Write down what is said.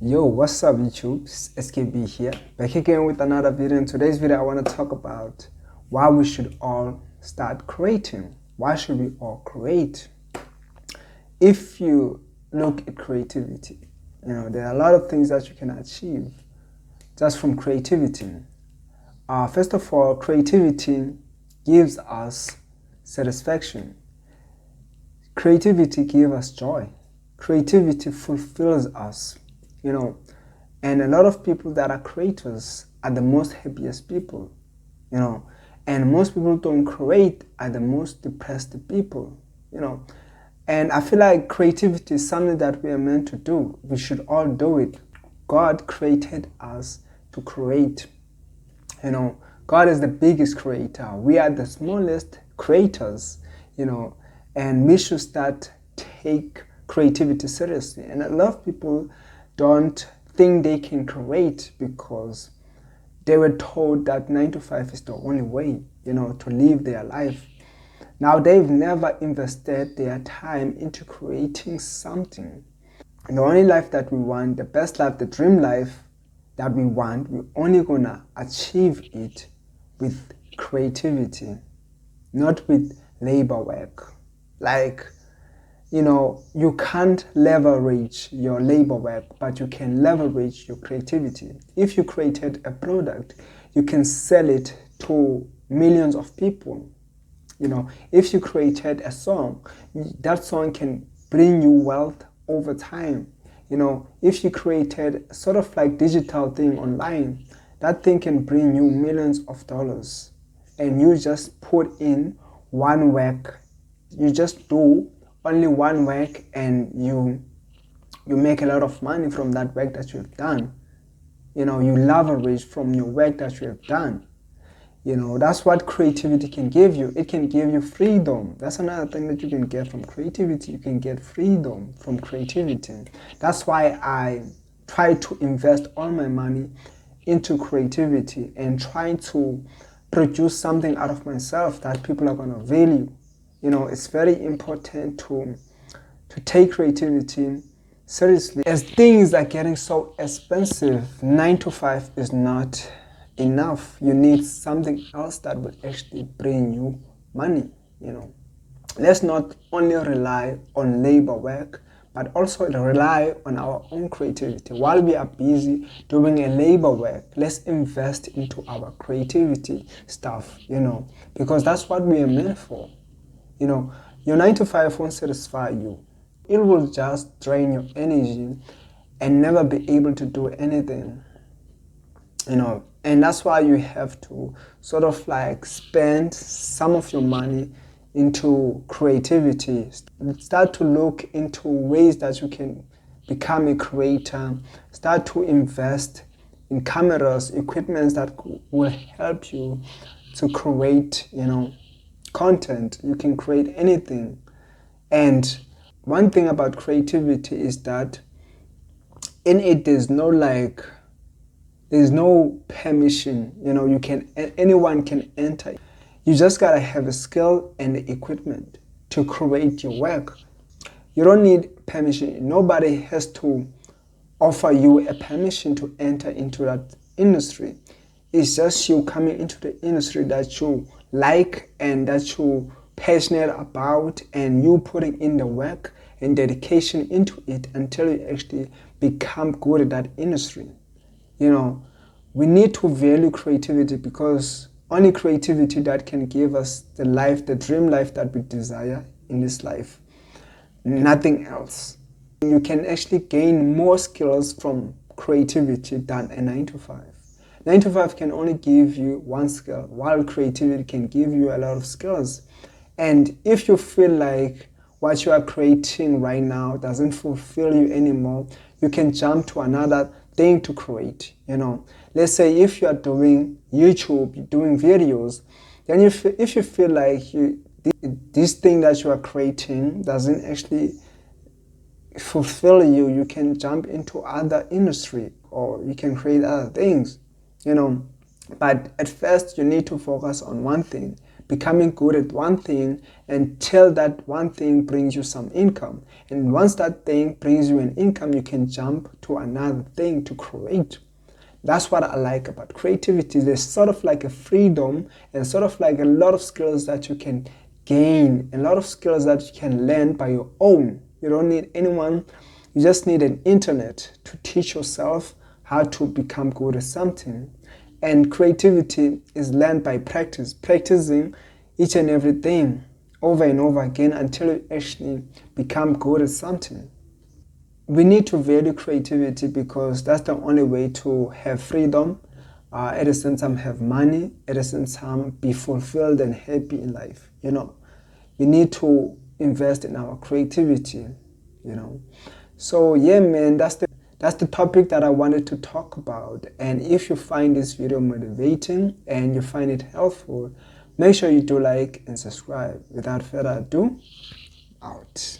Yo, what's up YouTube? It's SKB here, back again with another video. In today's video I want to talk about why we should all start creating. Why should we all create? If you look at creativity, there are a lot of things that you can achieve just from creativity. First of all, creativity gives us satisfaction. Creativity gives us joy. Creativity fulfills us. And a lot of people that are creators are the most happiest people, and most people don't create are the most depressed people, and I feel like creativity is something that we are meant to do. We should all do it. God created us to create. God is the biggest creator. We are the smallest creators, and we should start take creativity seriously. And a lot of people don't think they can create because they were told that 9 to 5 is the only way, to live their life. Now they've never invested their time into creating something. And the only life that we want, the best life, the dream life that we want, we're only gonna achieve it with creativity, not with labor work. You can't leverage your labor work, but you can leverage your creativity. If you created a product, you can sell it to millions of people. If you created a song, that song can bring you wealth over time. If you created sort of like digital thing online, that thing can bring you millions of dollars. And you just put in one work. You just do only one work and you make a lot of money from that work that you have done. You leverage from your work that you have done. That's what creativity can give you. It can give you freedom. That's another thing that you can get from creativity. You can get freedom from creativity. That's why I try to invest all my money into creativity and try to produce something out of myself that people are going to value. It's very important to take creativity seriously. As things are getting so expensive, 9 to 5 is not enough. You need something else that will actually bring you money. Let's not only rely on labor work, but also rely on our own creativity. While we are busy doing a labor work, let's invest into our creativity stuff, because that's what we are meant for. Your 9 to 5 won't satisfy you. It will just drain your energy and never be able to do anything. And that's why you have to sort of like spend some of your money into creativity. Start to look into ways that you can become a creator. Start to invest in cameras, equipment that will help you to create, content. You can create anything. And one thing about creativity is that in it there's no permission. Anyone can enter. You just gotta have a skill and the equipment to create your work. You don't need permission. Nobody has to offer you a permission to enter into that industry. It's just you coming into the industry that you like and that you're passionate about, and you putting in the work and dedication into it until you actually become good at that industry. We need to value creativity, because only creativity that can give us the life, the dream life that we desire in this life. Nothing else. You can actually gain more skills from creativity than a 9 to 5. 9 to 5 can only give you one skill, while creativity can give you a lot of skills. And if you feel like what you are creating right now doesn't fulfill you anymore, you can jump to another thing to create. Let's say if you are doing YouTube, you're doing videos, then if you feel like this thing that you are creating doesn't actually fulfill you, you can jump into other industry, or you can create other things. But at first you need to focus on one thing, becoming good at one thing until that one thing brings you some income. And once that thing brings you an income, you can jump to another thing to create. That's what I like about creativity. There's sort of like a freedom and sort of like a lot of skills that you can gain, a lot of skills that you can learn by your own. You don't need anyone. You just need an internet to teach yourself how to become good at something. And creativity is learned by practice, practicing each and everything over and over again until you actually become good at something. We need to value creativity because that's the only way to have freedom, at the same time have money, at the same time be fulfilled and happy in life. We need to invest in our creativity. So yeah, man, that's the topic that I wanted to talk about. And if you find this video motivating and you find it helpful, make sure you do like and subscribe. Without further ado, out.